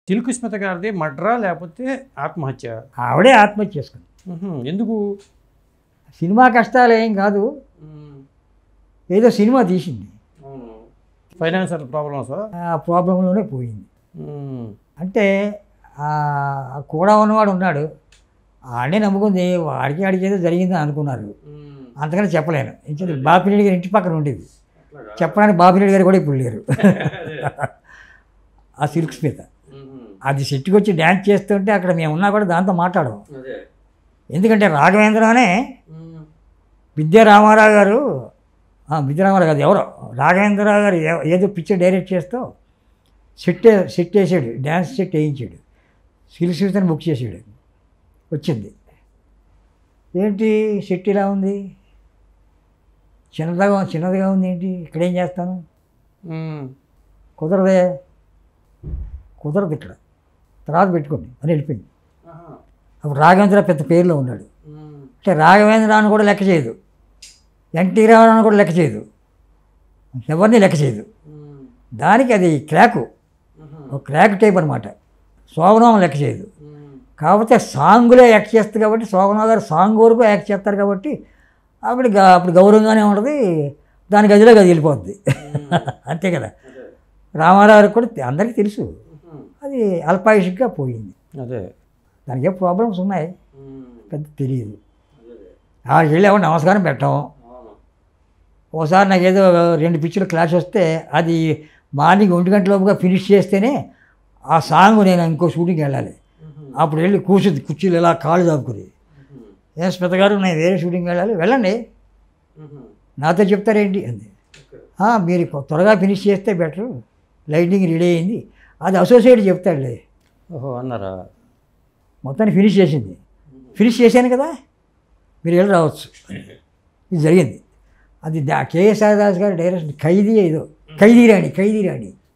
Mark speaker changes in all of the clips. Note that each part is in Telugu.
Speaker 1: సిల్క్ స్మిత గారిది మడ్రా లేకపోతే ఆత్మహత్య?
Speaker 2: ఆవిడే ఆత్మహత్య చేసుకుంది.
Speaker 1: ఎందుకు?
Speaker 2: సినిమా కష్టాలు ఏం కాదు, ఏదో సినిమా తీసింది,
Speaker 1: ఫైనాన్షియల్ ప్రాబ్లమ్స్,
Speaker 2: ఆ ప్రాబ్లంలోనే పోయింది. అంటే కూడా ఉన్నవాడు ఉన్నాడు, ఆడే నమ్ముకుంది, వాడికి అడిగేదో జరిగిందని అనుకున్నారు. అంతకని చెప్పలేను. బాపిరెడ్డి గారి ఇంటి పక్కన ఉండేది, చెప్పడానికి బాపిరెడ్డి గారు కూడా ఇప్పుడు లేరు. ఆ సిల్క్ స్మిత అది సెట్కి వచ్చి డ్యాన్స్ చేస్తుంటే అక్కడ మేము ఉన్నా కూడా దాంతో మాట్లాడము. ఎందుకంటే రాఘవేంద్రనే విద్యారామారావు గారు, విద్యారామారావు గారు ఎవరో రాఘవేంద్రరావు గారు ఏదో పిక్చర్ డైరెక్ట్ చేస్తూ సెట్ వేసాడు, డ్యాన్స్ సెట్ వేయించాడు, సిల్క్ స్మితని బుక్ చేసాడు. వచ్చింది, ఏంటి సెట్ ఇలా ఉంది, చిన్నదిగా ఉంది, ఏంటి ఇక్కడేం చేస్తాను, కుదరదు ఇక్కడ, తర్వాత పెట్టుకోండి అని వెళ్ళిపోయింది. అప్పుడు రాఘవేంద్ర పెద్ద పేరులో ఉన్నాడు. అంటే రాఘవేంద్రాన్ని కూడా లెక్క చేయదు, ఎన్టీ రామారావుని కూడా లెక్క చేయదు, ఎవరిని లెక్క చేయదు. దానికి అది క్రాకు, ఒక క్రాక్ టైప్ అనమాట. శోభనామం లెక్క చేయదు. కాకపోతే సాంగులో యాక్ట్ చేస్తుంది కాబట్టి, శోభనాథ్ గారు సాంగ్ వరకు యాక్ట్ చేస్తారు కాబట్టి అప్పుడు గౌరవంగానే ఉంటుంది, దాని గదిలో గది వెళ్ళిపోద్ది. అంతే కదా. రామారావు కూడా అందరికీ తెలుసు, అది అల్పాయుషిగా పోయింది.
Speaker 1: అదే
Speaker 2: దానికి ఏ ప్రాబ్లమ్స్ ఉన్నాయి పెద్ద తెలియదు. ఆడికి వెళ్ళి ఎవరు నమస్కారం పెట్టాము. ఓసారి నాకు ఏదో 2 పిక్చర్లు క్లాష్ వస్తే అది మార్నింగ్ 1 గంట లోపుగా ఫినిష్ చేస్తేనే ఆ సాంగ్ నేను ఇంకో షూటింగ్కి వెళ్ళాలి. అప్పుడు వెళ్ళి కూర్చుంది కుర్చీలు ఇలా కాళ్ళు దాపుకుని, ఏం స్మిత గారు నేను వేరే షూటింగ్కి వెళ్ళాలి, వెళ్ళండి నాతో చెప్తారేంటి అంది. మీరు త్వరగా ఫినిష్ చేస్తే బెటరు, లైటింగ్ రెడీ అయింది, అది అసోసియేట్ చెప్తాడులే.
Speaker 1: ఓహో అన్నారా?
Speaker 2: మొత్తాన్ని ఫినిష్ చేసింది. ఫినిష్ చేశాను కదా, మీరు వెళ్ళి రావచ్చు. ఇది జరిగింది. అది కేఎస్ఆర్ దాస్ గారి డైరెక్షన్,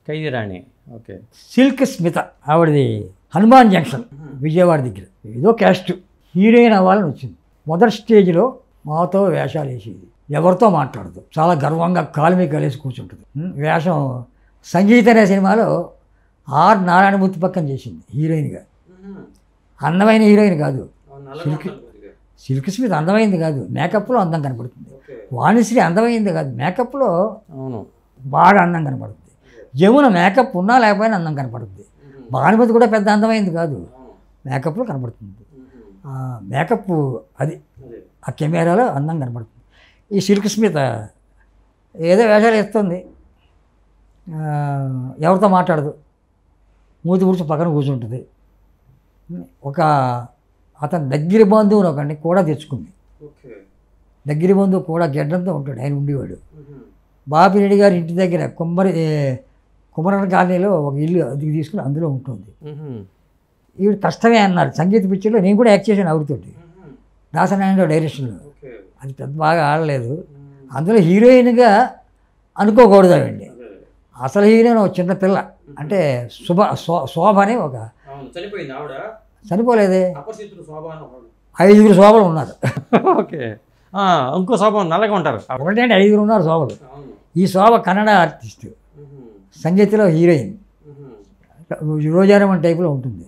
Speaker 2: ఖైదీరాణి. ఓకే. సిల్క్ స్మిత ఆవిడది హనుమాన్ జంక్షన్ విజయవాడ దగ్గర, ఏదో క్యాస్ట్ హీరోయిన్ అవ్వాలని వచ్చింది. మొదటి స్టేజ్లో మాతో వేషాలు వేసేది, ఎవరితో మాట్లాడదు, చాలా గర్వంగా కాలు మీద కలిసి కూర్చుంటుంది. వేషం సంగీత అనే సినిమాలో ఆర్ నారాయణమూర్తి పక్కన చేసింది హీరోయిన్గా. అందమైన హీరోయిన్ కాదు, సిల్క్ స్మిత అందమైంది కాదు, మేకప్లో అందం కనపడుతుంది. వాణిశ్రీ అందమైంది కాదు, మేకప్లో బాగా అందం కనపడుతుంది. జమున మేకప్ ఉన్నా లేకపోయినా అందం కనపడుతుంది. భానుమతి కూడా పెద్ద అందమైంది కాదు, మేకప్లో కనపడుతుంది. మేకప్ అది ఆ కెమెరాలో అందం కనపడుతుంది. ఈ సిల్క్ స్మిత ఏదో వేషాలు వేస్తుంది, ఎవరితో మాట్లాడదు, మూతి కూర్చొని పక్కన కూర్చుంటుంది. ఒక అతని దగ్గర బంధువుని ఒకడిని కూడా తెచ్చుకుంది. దగ్గర బంధువు కూడా గెడ్డంతో ఉంటాడు, ఆయన ఉండేవాడు. బాపిరెడ్డి గారి ఇంటి దగ్గర కుమరన్ కాలనీలో ఒక ఇల్లు అదికి తీసుకుని అందులో ఉంటుంది. ఈవిడ కష్టమే అన్నారు. సంగీత పిక్చర్లో నేను కూడా యాక్ట్ చేశాను ఆవిడతోటి, దాసనారాయణ డైరెక్షన్లో. అది పెద్ద బాగా ఆడలేదు. అందులో హీరోయిన్గా అనుకోకూడదు ఆవిడండి. అసలు హీరోయిన్ ఒక చిన్న పిల్ల, అంటే శోభ అని ఒక చనిపోలేదే, 5 శోభలు ఉన్నారు.
Speaker 1: ఓకే. ఇంకో శోభ నల్లగా ఉంటారు,
Speaker 2: ఒకటే 5 ఉన్నారు శోభలు. ఈ శోభ కన్నడ ఆర్టిస్టు, సంగీతలో హీరోయిన్, రోజారమన్ టైప్లో ఉంటుంది.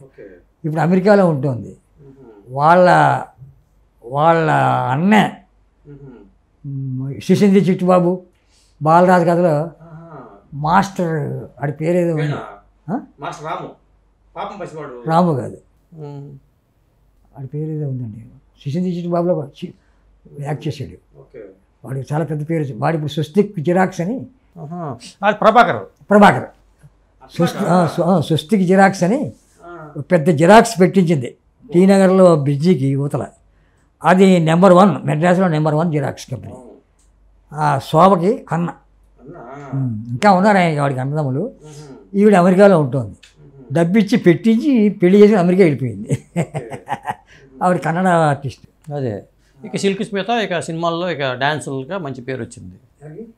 Speaker 2: ఇప్పుడు అమెరికాలో ఉంటుంది. వాళ్ళ అన్న శిశింద్రి చిట్టుబాబు బాలరాజు కథలో మాస్టర్, ఆడి పేరేదో ఉంది, రాము కాదు, వాడి పేరేదో ఉందండి, శిశింద్రి చిట్టుబాబులో యాక్ట్ చేశాడు. వాడికి చాలా పెద్ద పేరు. వాడి ఇప్పుడు స్వస్తిక్ జిరాక్స్ అని, ప్రభాకర్ స్వస్తిక్ జిరాక్స్ అని పెద్ద జిరాక్స్ పెట్టించింది టీనగర్లో బ్రిడ్జికి యువతల. అది నెంబర్ 1, మెడ్రాస్లో నెంబర్ 1 జిరాక్స్ కంపెనీ. ఆ శోభకి అన్న, ఇంకా ఉన్నారు ఆయన వాడికి అన్నదమ్ములు. ఈవిడ అమెరికాలో ఉంటుంది. డబ్బిచ్చి పెట్టించి పెళ్లి చేసి అమెరికా వెళ్ళిపోయింది. ఆవిడ కన్నడ ఆర్టిస్ట్.
Speaker 1: అదే. ఇక సిల్క్ స్మిత ఇక సినిమాల్లో ఇక డాన్సర్గా మంచి పేరు వచ్చింది.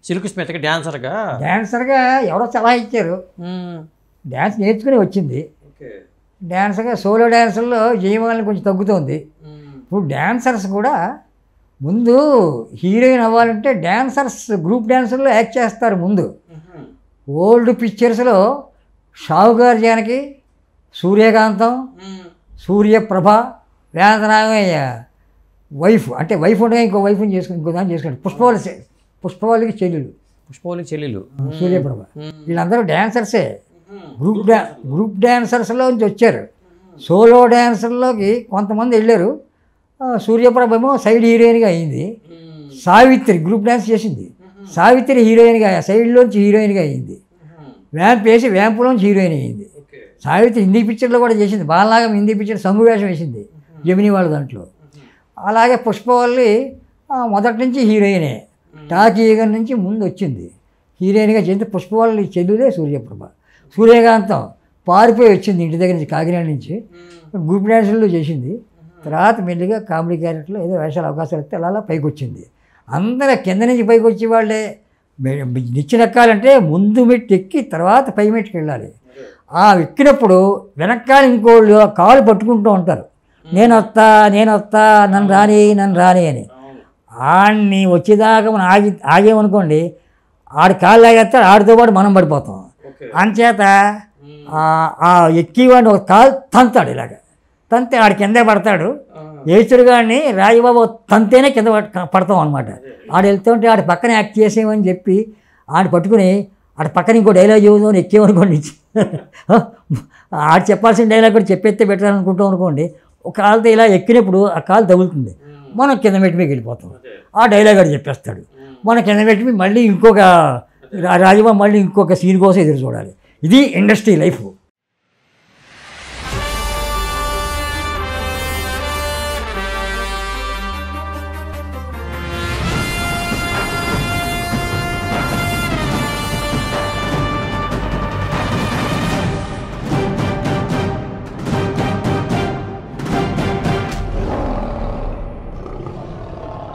Speaker 1: సిల్క్ స్మితకి డాన్సర్గా
Speaker 2: ఎవరో సలహా ఇచ్చారు, డ్యాన్స్ నేర్చుకుని వచ్చింది. డ్యాన్సర్గా సోలో డ్యాన్సర్లో జయమాలని కొంచెం తగ్గుతుంది. ఇప్పుడు డ్యాన్సర్స్ కూడా ముందు హీరోయిన్ అవ్వాలంటే డ్యాన్సర్స్ గ్రూప్ డ్యాన్సర్లో యాక్ట్ చేస్తారు ముందు. ఓల్డ్ పిక్చర్స్లో షావుకార్ జానకి, సూర్యకాంతం, సూర్యప్రభ, వేదనాగయ్య వైఫ్, అంటే వైఫ్ ఉండగా ఇంకో వైఫ్ని చేసుకుని ఇంకో దాన్ని చేసుకున్నాడు. పుష్పవల్లికి చెల్లెలు,
Speaker 1: పుష్పవల్లికి చెల్లెలు
Speaker 2: సూర్యప్రభ. వీళ్ళందరూ డ్యాన్సర్సే, గ్రూప్ డ్యాన్సర్స్లో నుంచి వచ్చారు. సోలో డ్యాన్సర్లోకి కొంతమంది వెళ్ళారు. సూర్యప్రభ ఏమో సైడ్ హీరోయిన్గా అయింది. సావిత్రి గ్రూప్ డ్యాన్స్ చేసింది. సావిత్రి హీరోయిన్గా సైడ్లోంచి హీరోయిన్గా అయింది. వ్యాంప్ వేసి వ్యాంపులోంచి హీరోయిన్ అయ్యింది. సావిత్రి హిందీ పిక్చర్లో కూడా చేసింది. బాలనాగం హిందీ పిక్చర్ సంగు వేషం వేసింది జమినీ వాళ్ళ దాంట్లో. అలాగే పుష్పవల్లి మొదటి నుంచి హీరోయినే, టాకీగన్ నుంచి ముందు వచ్చింది హీరోయిన్గా చేస్తే. పుష్పవల్లి చెల్లులే సూర్యప్రభ. సూర్యకాంతం పారిపోయి వచ్చింది ఇంటి దగ్గర నుంచి, కాకినాడ నుంచి. గ్రూప్ డ్యాన్సుల్లో చేసింది. తర్వాత మెల్లిగా కామెడీ క్యారెక్టర్లో ఏదో వేషాలు అవకాశాలు వస్తే అలా పైకి వచ్చింది. అందరూ కింద నుంచి పైకి వచ్చే వాళ్ళే. నిచ్చెనెక్కాలంటే ముందు మెట్టు ఎక్కి తర్వాత పై మెట్టుకు వెళ్ళాలి. ఆ ఎక్కినప్పుడు వెనకాల ఇంకోళ్ళు కాలు పట్టుకుంటూ ఉంటారు, నేను వస్తా నన్ను రాని అని. ఆడిని వచ్చేదాకా మనం ఆగేమనుకోండి, ఆడి కాళ్ళు లాగేస్తాడు, ఆడితో పాటు మనం పడిపోతాం. అంచేత ఆ ఎక్కివాడిని ఒక కాలు తంతాడు, ఇలాగ తంతే ఆడి కిందే పడతాడు. ఏచుడుగాడిని రాజబాబు తంతేనే కింద పడతాం అనమాట. ఆడు వెళ్తుంటే ఆడి పక్కన యాక్ట్ చేసేమని చెప్పి ఆడు పట్టుకుని ఆడ పక్కన ఇంకో డైలాగ్ చెబుదామని ఎక్కేమనుకోండి, ఆడు చెప్పాల్సిన డైలాగ్ కూడా చెప్పేస్తే బెటర్ అనుకుంటాం అనుకోండి. ఒక కాలుతో ఇలా ఎక్కినప్పుడు ఆ కాలు తగులుతుంది, మనం కింద మెట్టి మీద వెళ్ళిపోతాం. ఆ డైలాగ్ ఆడు చెప్పేస్తాడు, మన కింద మెట్టి మీద మళ్ళీ ఇంకొక రాజబాబు మళ్ళీ ఇంకొక సీన్ కోసం ఎదురు చూడాలి. ఇది ఇండస్ట్రీ లైఫ్.